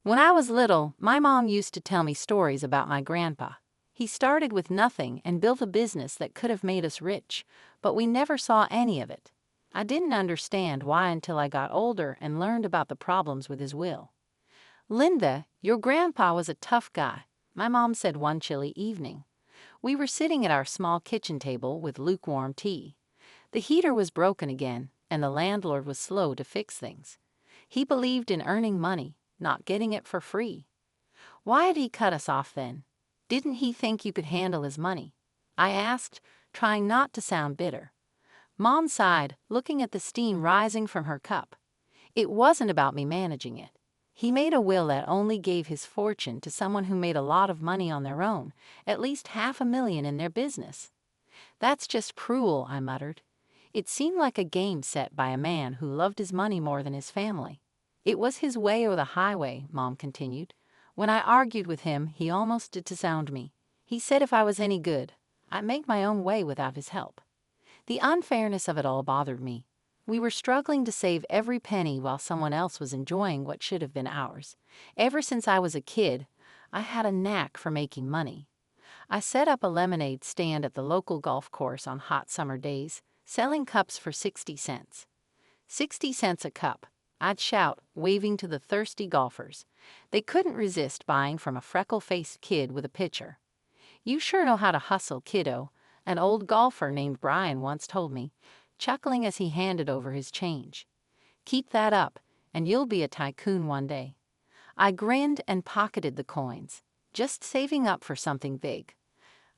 When I was little, my mom used to tell me stories about my grandpa. He started with nothing and built a business that could have made us rich, but we never saw any of it. I didn't understand why until I got older and learned about the problems with his will. "Linda, your grandpa was a tough guy," my mom said one chilly evening. We were sitting at our small kitchen table with lukewarm tea. The heater was broken again, and the landlord was slow to fix things. He believed in earning money, not getting it for free. "Why did he cut us off then? Didn't he think you could handle his money?" I asked, trying not to sound bitter. Mom sighed, looking at the steam rising from her cup. "It wasn't about me managing it. He made a will that only gave his fortune to someone who made a lot of money on their own, at least $500,000 in their business." "That's just cruel," I muttered. It seemed like a game set by a man who loved his money more than his family. "It was his way or the highway," Mom continued. "When I argued with him, he almost did to sound me. He said if I was any good, I'd make my own way without his help." The unfairness of it all bothered me. We were struggling to save every penny while someone else was enjoying what should have been ours. Ever since I was a kid, I had a knack for making money. I set up a lemonade stand at the local golf course on hot summer days, selling cups for 60 cents. 60 cents a cup, I'd shout, waving to the thirsty golfers. They couldn't resist buying from a freckle-faced kid with a pitcher. "You sure know how to hustle, kiddo," an old golfer named Brian once told me, chuckling as he handed over his change. "Keep that up, and you'll be a tycoon one day." I grinned and pocketed the coins, just saving up for something big.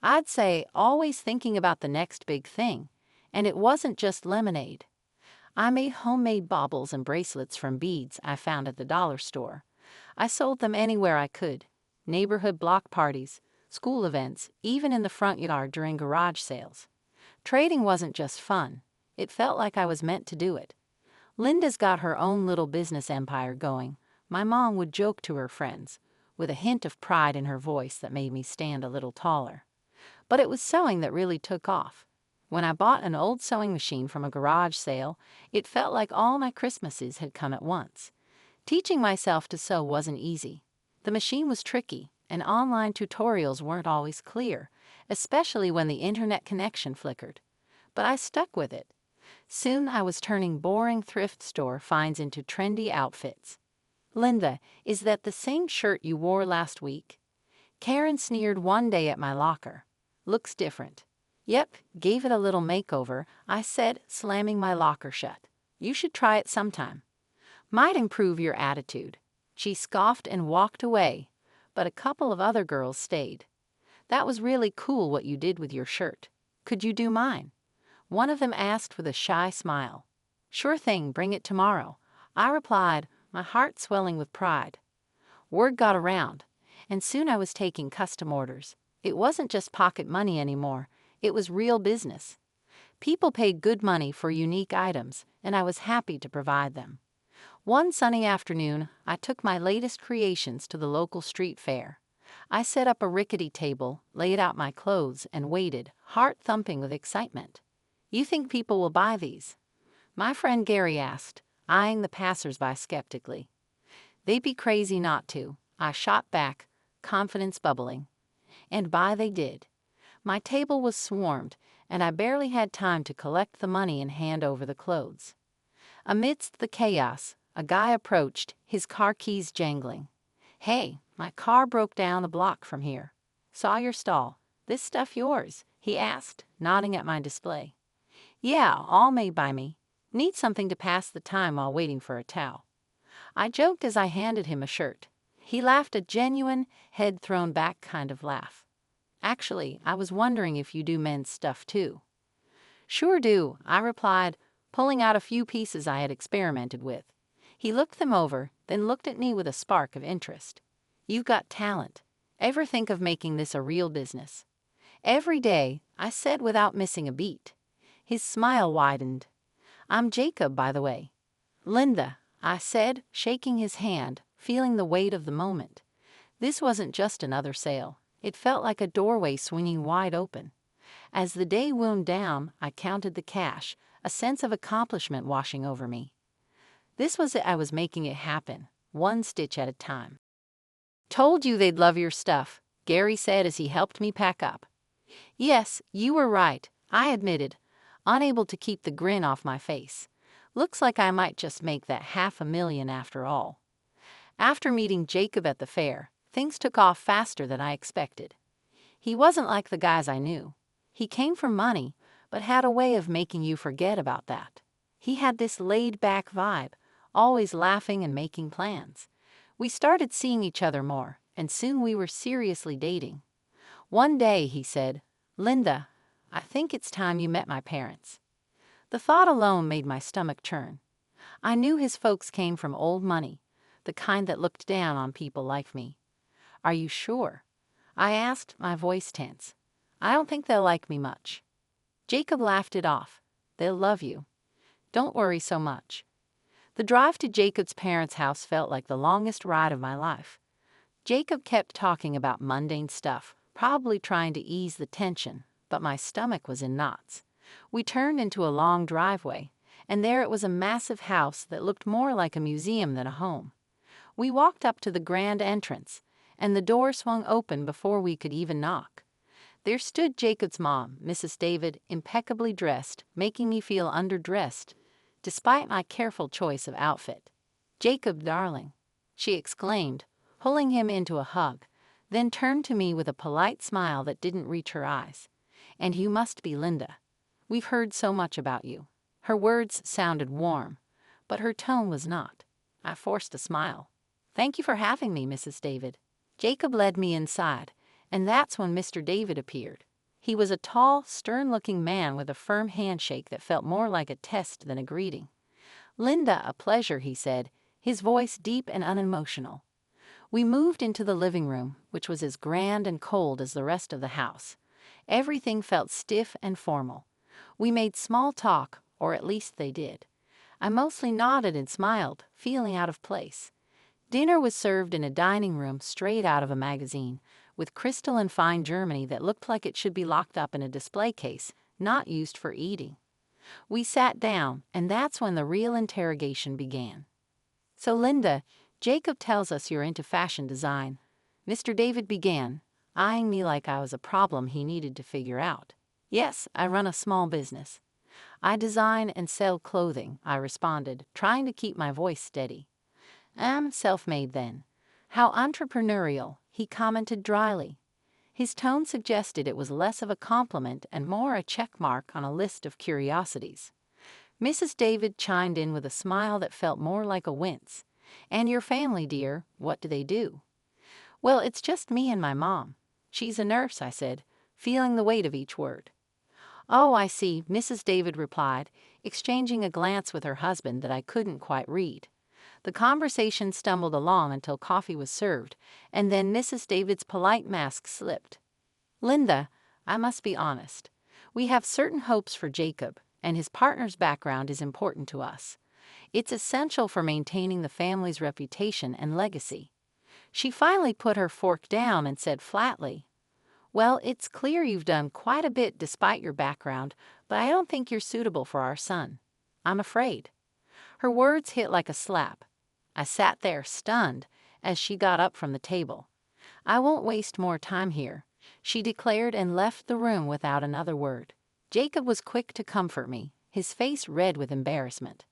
I'd say always thinking about the next big thing, and it wasn't just lemonade. I made homemade baubles and bracelets from beads I found at the dollar store. I sold them anywhere I could: neighborhood block parties, school events, even in the front yard during garage sales. Trading wasn't just fun, it felt like I was meant to do it. "Linda's got her own little business empire going," my mom would joke to her friends, with a hint of pride in her voice that made me stand a little taller. But it was sewing that really took off. When I bought an old sewing machine from a garage sale, it felt like all my Christmases had come at once. Teaching myself to sew wasn't easy. The machine was tricky, and online tutorials weren't always clear, especially when the internet connection flickered. But I stuck with it. Soon I was turning boring thrift store finds into trendy outfits. "Linda, is that the same shirt you wore last week?" Karen sneered one day at my locker. "Looks different." "Yep, gave it a little makeover," I said, slamming my locker shut. "You should try it sometime. Might improve your attitude." She scoffed and walked away, but a couple of other girls stayed. "That was really cool what you did with your shirt. Could you do mine?" One of them asked with a shy smile. "Sure thing, bring it tomorrow," I replied, my heart swelling with pride. Word got around, and soon I was taking custom orders. It wasn't just pocket money anymore, it was real business. People paid good money for unique items, and I was happy to provide them. One sunny afternoon, I took my latest creations to the local street fair. I set up a rickety table, laid out my clothes, and waited, heart thumping with excitement. "You think people will buy these?" my friend Gary asked, eyeing the passers-by skeptically. "They'd be crazy not to," I shot back, confidence bubbling. And buy they did. My table was swarmed, and I barely had time to collect the money and hand over the clothes. Amidst the chaos, a guy approached, his car keys jangling. "Hey, my car broke down a block from here. Saw your stall. This stuff yours?" he asked, nodding at my display. "Yeah, all made by me. Need something to pass the time while waiting for a towel." I joked as I handed him a shirt. He laughed, a genuine, head-thrown-back kind of laugh. "Actually, I was wondering if you do men's stuff too." "Sure do," I replied, pulling out a few pieces I had experimented with. He looked them over, then looked at me with a spark of interest. "You've got talent. Ever think of making this a real business?" "Every day," I said without missing a beat. His smile widened. "I'm Jacob, by the way." "Linda," I said, shaking his hand, feeling the weight of the moment. This wasn't just another sale. It felt like a doorway swinging wide open. As the day wound down, I counted the cash, a sense of accomplishment washing over me. This was it. I was making it happen, one stitch at a time. Told you they'd love your stuff, Gary said as he helped me pack up. Yes, you were right, I admitted, unable to keep the grin off my face. Looks like I might just make that $500,000 after all. After meeting Jacob at the fair, things took off faster than I expected. He wasn't like the guys I knew. He came for money, but had a way of making you forget about that. He had this laid-back vibe, always laughing and making plans. We started seeing each other more, and soon we were seriously dating. One day he said, "Linda, I think it's time you met my parents." The thought alone made my stomach churn. I knew his folks came from old money, the kind that looked down on people like me. "Are you sure?" I asked, my voice tense. "I don't think they'll like me much." Jacob laughed it off. "They'll love you. Don't worry so much." The drive to Jacob's parents' house felt like the longest ride of my life. Jacob kept talking about mundane stuff, probably trying to ease the tension, but my stomach was in knots. We turned into a long driveway, and there it was, a massive house that looked more like a museum than a home. We walked up to the grand entrance, and the door swung open before we could even knock. There stood Jacob's mom, Mrs. David, impeccably dressed, making me feel underdressed, despite my careful choice of outfit. "Jacob, darling," she exclaimed, pulling him into a hug, then turned to me with a polite smile that didn't reach her eyes. "And you must be Linda. We've heard so much about you." Her words sounded warm, but her tone was not. I forced a smile. "Thank you for having me, Mrs. David." Jacob led me inside, and that's when Mr. David appeared. He was a tall, stern-looking man with a firm handshake that felt more like a test than a greeting. "Linda, a pleasure," he said, his voice deep and unemotional. We moved into the living room, which was as grand and cold as the rest of the house. Everything felt stiff and formal. We made small talk, or at least they did. I mostly nodded and smiled, feeling out of place. Dinner was served in a dining room straight out of a magazine, with crystal and fine Germany that looked like it should be locked up in a display case, not used for eating. We sat down, and that's when the real interrogation began. "So, Linda, Jacob tells us you're into fashion design," Mr. David began, eyeing me like I was a problem he needed to figure out. "Yes, I run a small business. I design and sell clothing," I responded, trying to keep my voice steady. "I'm self-made then." "How entrepreneurial," he commented dryly. His tone suggested it was less of a compliment and more a check mark on a list of curiosities. Mrs. David chimed in with a smile that felt more like a wince. "And your family, dear, what do they do?" "Well, it's just me and my mom. She's a nurse," I said, feeling the weight of each word. "Oh, I see," Mrs. David replied, exchanging a glance with her husband that I couldn't quite read. The conversation stumbled along until coffee was served, and then Mrs. David's polite mask slipped. "Linda, I must be honest. We have certain hopes for Jacob, and his partner's background is important to us. It's essential for maintaining the family's reputation and legacy." She finally put her fork down and said flatly, "Well, it's clear you've done quite a bit despite your background, but I don't think you're suitable for our son. I'm afraid." Her words hit like a slap. I sat there, stunned, as she got up from the table. "I won't waste more time here," she declared, and left the room without another word. Jacob was quick to comfort me, his face red with embarrassment.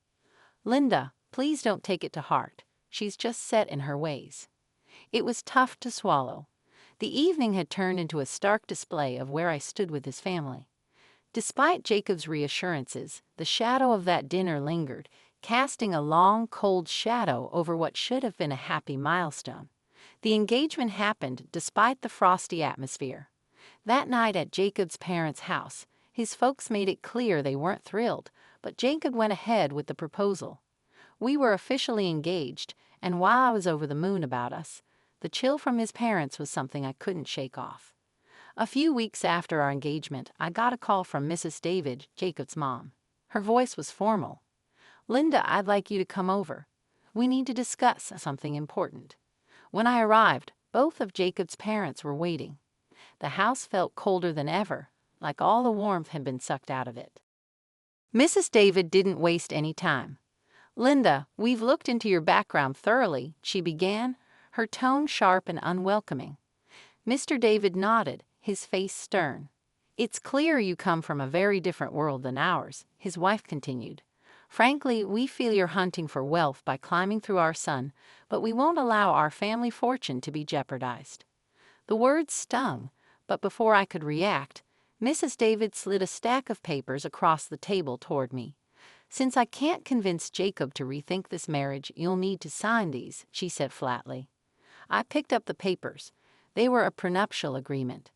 "Linda, please don't take it to heart. She's just set in her ways." It was tough to swallow. The evening had turned into a stark display of where I stood with his family. Despite Jacob's reassurances, the shadow of that dinner lingered, casting a long, cold shadow over what should have been a happy milestone. The engagement happened despite the frosty atmosphere. That night at Jacob's parents' house, his folks made it clear they weren't thrilled, but Jacob went ahead with the proposal. We were officially engaged, and while I was over the moon about us, the chill from his parents was something I couldn't shake off. A few weeks after our engagement, I got a call from Mrs. David, Jacob's mom. Her voice was formal. "Linda, I'd like you to come over. We need to discuss something important." When I arrived, both of Jacob's parents were waiting. The house felt colder than ever, like all the warmth had been sucked out of it. Mrs. David didn't waste any time. "Linda, we've looked into your background thoroughly," she began, her tone sharp and unwelcoming. Mr. David nodded, his face stern. "It's clear you come from a very different world than ours," his wife continued. "Frankly, we feel you're hunting for wealth by climbing through our son, but we won't allow our family fortune to be jeopardized." The words stung, but before I could react, Mrs. David slid a stack of papers across the table toward me. "Since I can't convince Jacob to rethink this marriage, you'll need to sign these," she said flatly. I picked up the papers. They were a prenuptial agreement.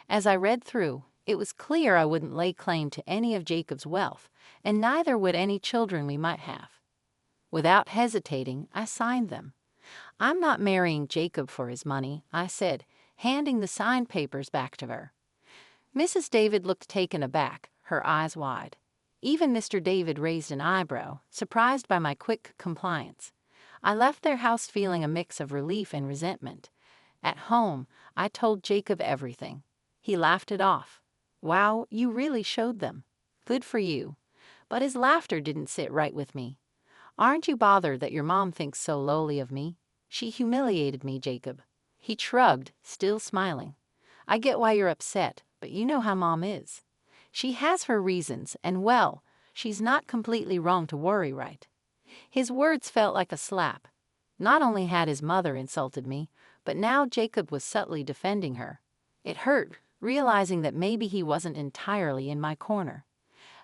As I read through, it was clear I wouldn't lay claim to any of Jacob's wealth, and neither would any children we might have. Without hesitating, I signed them. "I'm not marrying Jacob for his money," I said, handing the signed papers back to her. Mrs. David looked taken aback, her eyes wide. Even Mr. David raised an eyebrow, surprised by my quick compliance. I left their house feeling a mix of relief and resentment. At home, I told Jacob everything. He laughed it off. "Wow, you really showed them. Good for you." But his laughter didn't sit right with me. "Aren't you bothered that your mom thinks so lowly of me? She humiliated me, Jacob." He shrugged, still smiling. "I get why you're upset, but you know how Mom is. She has her reasons, and well, she's not completely wrong to worry, right?" His words felt like a slap. Not only had his mother insulted me, but now Jacob was subtly defending her. It hurt, realizing that maybe he wasn't entirely in my corner.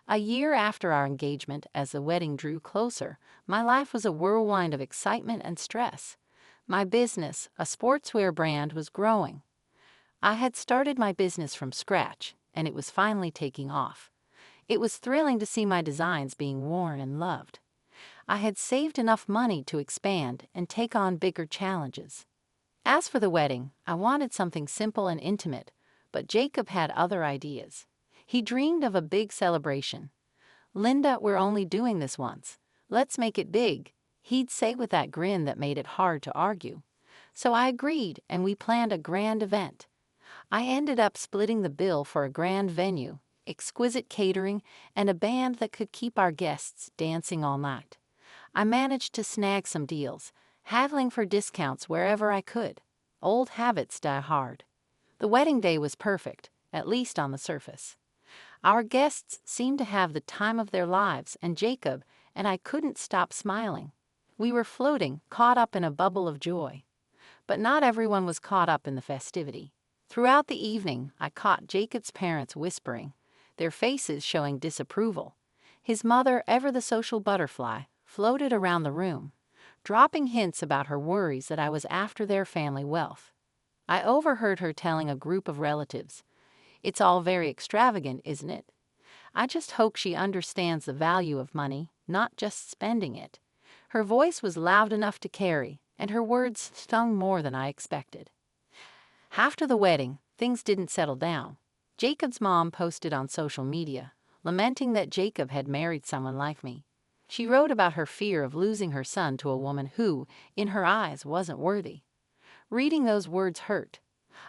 A year after our engagement, as the wedding drew closer, my life was a whirlwind of excitement and stress. My business, a sportswear brand, was growing. I had started my business from scratch, and it was finally taking off. It was thrilling to see my designs being worn and loved. I had saved enough money to expand and take on bigger challenges. As for the wedding, I wanted something simple and intimate, but Jacob had other ideas. He dreamed of a big celebration. "Linda, we're only doing this once. Let's make it big," he'd say with that grin that made it hard to argue. So I agreed, and we planned a grand event. I ended up splitting the bill for a grand venue, exquisite catering, and a band that could keep our guests dancing all night. I managed to snag some deals, haggling for discounts wherever I could. Old habits die hard. The wedding day was perfect, at least on the surface. Our guests seemed to have the time of their lives, and Jacob and I couldn't stop smiling. We were floating, caught up in a bubble of joy. But not everyone was caught up in the festivity. Throughout the evening, I caught Jacob's parents whispering, their faces showing disapproval. His mother, ever the social butterfly, floated around the room, dropping hints about her worries that I was after their family wealth. I overheard her telling a group of relatives, "It's all very extravagant, isn't it? I just hope she understands the value of money, not just spending it." Her voice was loud enough to carry, and her words stung more than I expected. After the wedding, things didn't settle down. Jacob's mom posted on social media, lamenting that Jacob had married someone like me. She wrote about her fear of losing her son to a woman who, in her eyes, wasn't worthy. Reading those words hurt.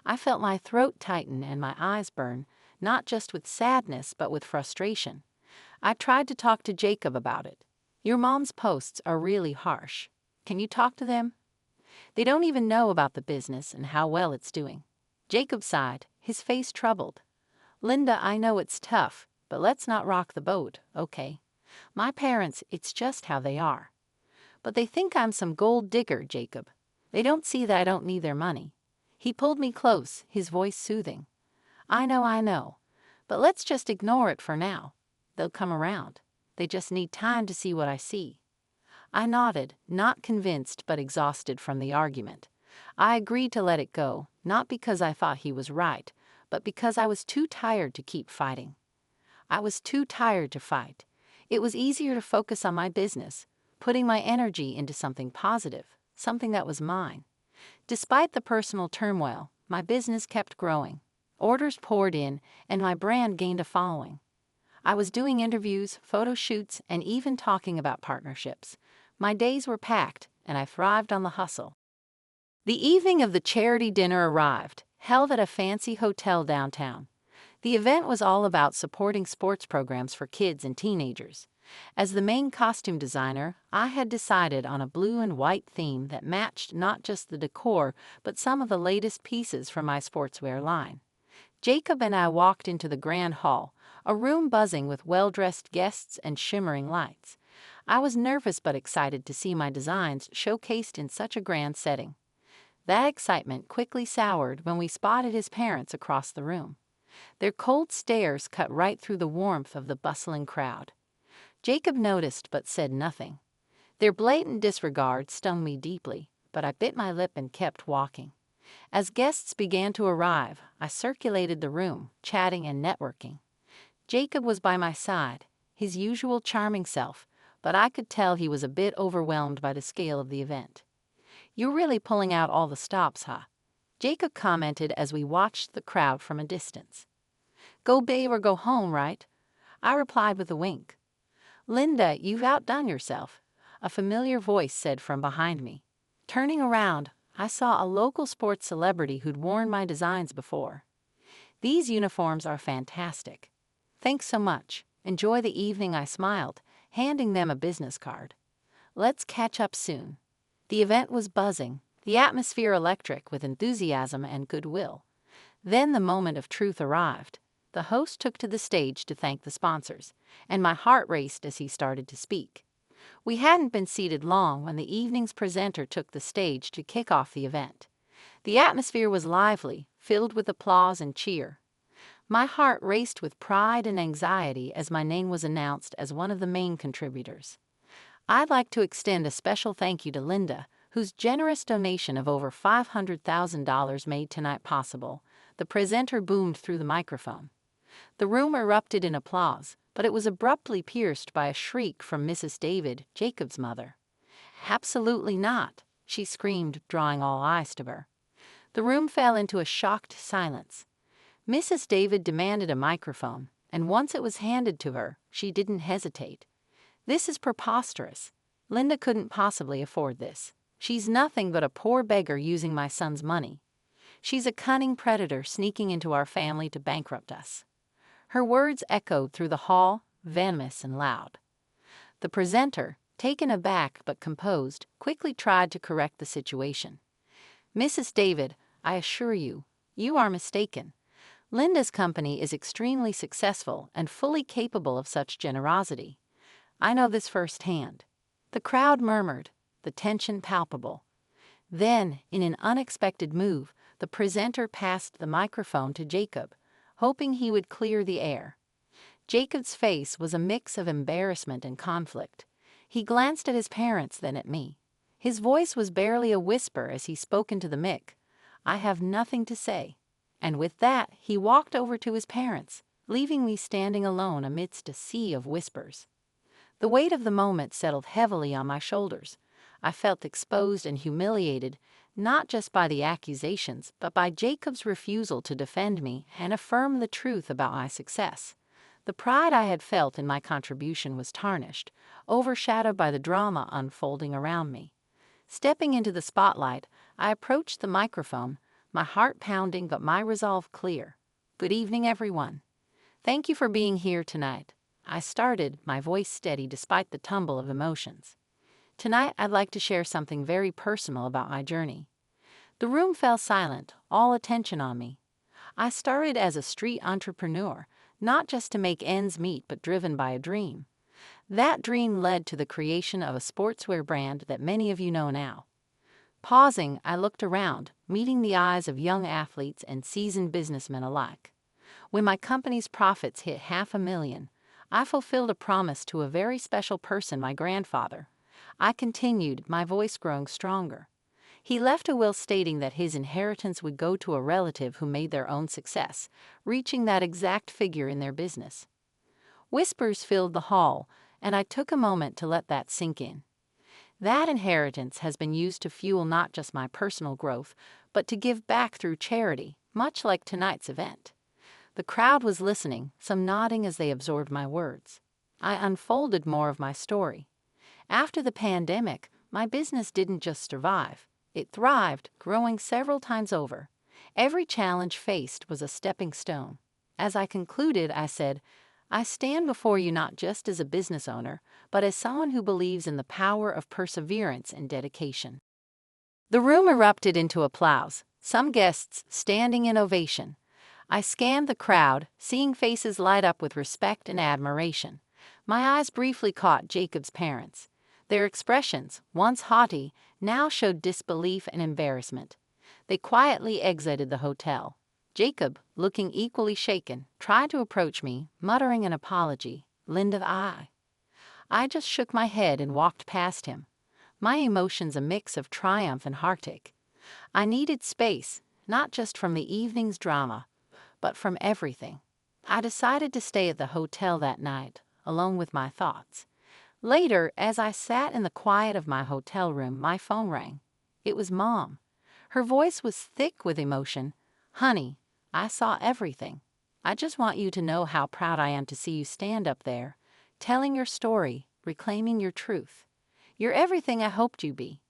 I felt my throat tighten and my eyes burn, not just with sadness but with frustration. I tried to talk to Jacob about it. "Your mom's posts are really harsh. Can you talk to them? They don't even know about the business and how well it's doing." Jacob sighed, his face troubled. "Linda, I know it's tough, but let's not rock the boat, okay? My parents, it's just how they are. But they think I'm some gold digger, Jacob. They don't see that I don't need their money." He pulled me close, his voice soothing. I know. But let's just ignore it for now. They'll come around. They just need time to see what I see." I nodded, not convinced but exhausted from the argument. I agreed to let it go, not because I thought he was right, but because I was too tired to keep fighting. I was too tired to fight. It was easier to focus on my business, putting my energy into something positive, something that was mine. Despite the personal turmoil, my business kept growing. Orders poured in, and my brand gained a following. I was doing interviews, photo shoots, and even talking about partnerships. My days were packed, and I thrived on the hustle. The evening of the charity dinner arrived, held at a fancy hotel downtown. The event was all about supporting sports programs for kids and teenagers. As the main costume designer, I had decided on a blue and white theme that matched not just the decor, but some of the latest pieces from my sportswear line. Jacob and I walked into the grand hall, a room buzzing with well-dressed guests and shimmering lights. I was nervous but excited to see my designs showcased in such a grand setting. That excitement quickly soured when we spotted his parents across the room. Their cold stares cut right through the warmth of the bustling crowd. Jacob noticed but said nothing. Their blatant disregard stung me deeply, but I bit my lip and kept walking. As guests began to arrive, I circulated the room, chatting and networking. Jacob was by my side, his usual charming self, but I could tell he was a bit overwhelmed by the scale of the event. "You're really pulling out all the stops, huh?" Jacob commented as we watched the crowd from a distance. "Go big or go home, right?" I replied with a wink. "Linda, you've outdone yourself," a familiar voice said from behind me. Turning around, I saw a local sports celebrity who'd worn my designs before. "These uniforms are fantastic." "Thanks so much. Enjoy the evening," I smiled, handing them a business card. "Let's catch up soon." The event was buzzing, the atmosphere electric with enthusiasm and goodwill. Then the moment of truth arrived. The host took to the stage to thank the sponsors, and my heart raced as he started to speak. We hadn't been seated long when the evening's presenter took the stage to kick off the event. The atmosphere was lively, filled with applause and cheer. My heart raced with pride and anxiety as my name was announced as one of the main contributors. I'd like to extend a special thank you to Linda, whose generous donation of over $500,000 made tonight possible. The presenter boomed through the microphone. The room erupted in applause, but it was abruptly pierced by a shriek from Mrs. David, Jacob's mother. "Absolutely not," she screamed, drawing all eyes to her. The room fell into a shocked silence. Mrs. David demanded a microphone, and once it was handed to her, she didn't hesitate. "This is preposterous. Linda couldn't possibly afford this. She's nothing but a poor beggar using my son's money. She's a cunning predator sneaking into our family to bankrupt us." Her words echoed through the hall, venomous and loud. The presenter, taken aback but composed, quickly tried to correct the situation. "Mrs. David, I assure you, you are mistaken. Linda's company is extremely successful and fully capable of such generosity. I know this firsthand." The crowd murmured, the tension palpable. Then, in an unexpected move, the presenter passed the microphone to Jacob, hoping he would clear the air. Jacob's face was a mix of embarrassment and conflict. He glanced at his parents, then at me. His voice was barely a whisper as he spoke into the mic. "I have nothing to say." And with that, he walked over to his parents, leaving me standing alone amidst a sea of whispers. The weight of the moment settled heavily on my shoulders. I felt exposed and humiliated, not just by the accusations, but by Jacob's refusal to defend me and affirm the truth about my success. The pride I had felt in my contribution was tarnished, overshadowed by the drama unfolding around me. Stepping into the spotlight, I approached the microphone, my heart pounding but my resolve clear. "Good evening, everyone. Thank you for being here tonight." I started, my voice steady despite the tumble of emotions. "Tonight I'd like to share something very personal about my journey." The room fell silent, all attention on me. I started as a street entrepreneur, not just to make ends meet but driven by a dream. That dream led to the creation of a sportswear brand that many of you know now. Pausing, I looked around, meeting the eyes of young athletes and seasoned businessmen alike. When my company's profits hit $500,000, I fulfilled a promise to a very special person, my grandfather. I continued, my voice growing stronger. He left a will stating that his inheritance would go to a relative who made their own success, reaching that exact figure in their business. Whispers filled the hall, and I took a moment to let that sink in. That inheritance has been used to fuel not just my personal growth, but to give back through charity, much like tonight's event. The crowd was listening, some nodding as they absorbed my words. I unfolded more of my story. After the pandemic, my business didn't just survive. It thrived, growing several times over. Every challenge faced was a stepping stone. As I concluded, I said, I stand before you not just as a business owner, but as someone who believes in the power of perseverance and dedication." The room erupted into applause, some guests standing in ovation. I scanned the crowd, seeing faces light up with respect and admiration. My eyes briefly caught Jacob's parents. Their expressions, once haughty, now showed disbelief and embarrassment. They quietly exited the hotel. Jacob, looking equally shaken, tried to approach me, muttering an apology. "Linda, I just shook my head and walked past him, my emotions a mix of triumph and heartache. I needed space, not just from the evening's drama, but from everything. I decided to stay at the hotel that night, alone with my thoughts. Later, as I sat in the quiet of my hotel room, my phone rang. It was Mom. Her voice was thick with emotion. "Honey, I saw everything. I just want you to know how proud I am to see you stand up there, telling your story, reclaiming your truth. You're everything I hoped you'd be."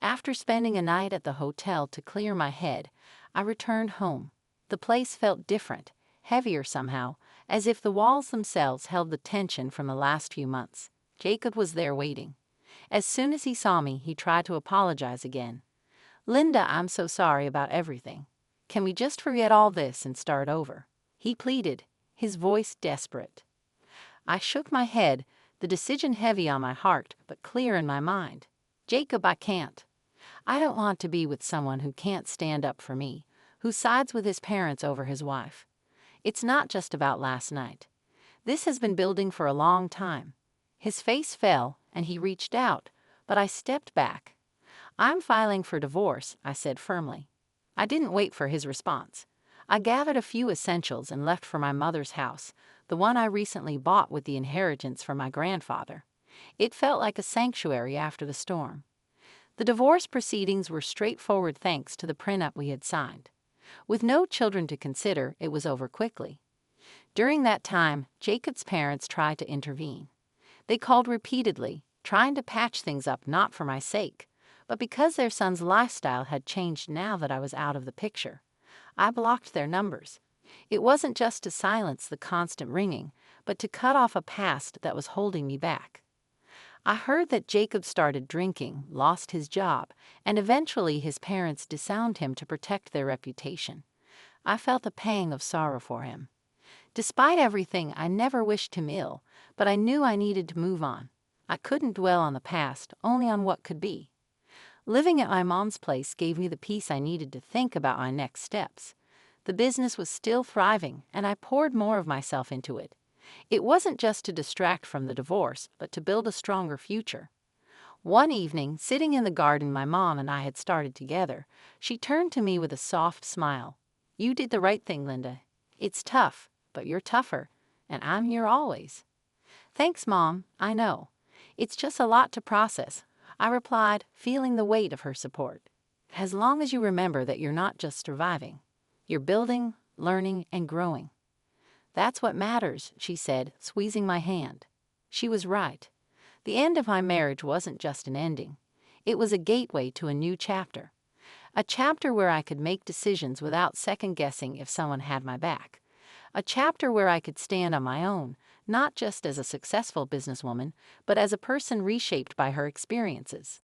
After spending a night at the hotel to clear my head, I returned home. The place felt different, heavier somehow, as if the walls themselves held the tension from the last few months. Jacob was there waiting. As soon as he saw me, he tried to apologize again. "Linda, I'm so sorry about everything. Can we just forget all this and start over?" he pleaded, his voice desperate. I shook my head, the decision heavy on my heart but clear in my mind. "Jacob, I can't. I don't want to be with someone who can't stand up for me, who sides with his parents over his wife. It's not just about last night. This has been building for a long time." His face fell, and he reached out, but I stepped back. "I'm filing for divorce," I said firmly. I didn't wait for his response. I gathered a few essentials and left for my mother's house, the one I recently bought with the inheritance from my grandfather. It felt like a sanctuary after the storm. The divorce proceedings were straightforward thanks to the prenup we had signed. With no children to consider, it was over quickly. During that time, Jacob's parents tried to intervene. They called repeatedly, trying to patch things up not for my sake, but because their son's lifestyle had changed now that I was out of the picture. I blocked their numbers. It wasn't just to silence the constant ringing, but to cut off a past that was holding me back. I heard that Jacob started drinking, lost his job, and eventually his parents disowned him to protect their reputation. I felt a pang of sorrow for him. Despite everything, I never wished him ill, but I knew I needed to move on. I couldn't dwell on the past, only on what could be. Living at my mom's place gave me the peace I needed to think about my next steps. The business was still thriving, and I poured more of myself into it. It wasn't just to distract from the divorce, but to build a stronger future. One evening, sitting in the garden my mom and I had started together, she turned to me with a soft smile. "You did the right thing, Linda. It's tough, but you're tougher, and I'm here always." "Thanks, Mom, I know. It's just a lot to process," I replied, feeling the weight of her support. "As long as you remember that you're not just surviving, you're building, learning, and growing. That's what matters," she said, squeezing my hand. She was right. The end of my marriage wasn't just an ending. It was a gateway to a new chapter. A chapter where I could make decisions without second-guessing if someone had my back. A chapter where I could stand on my own, not just as a successful businesswoman, but as a person reshaped by her experiences.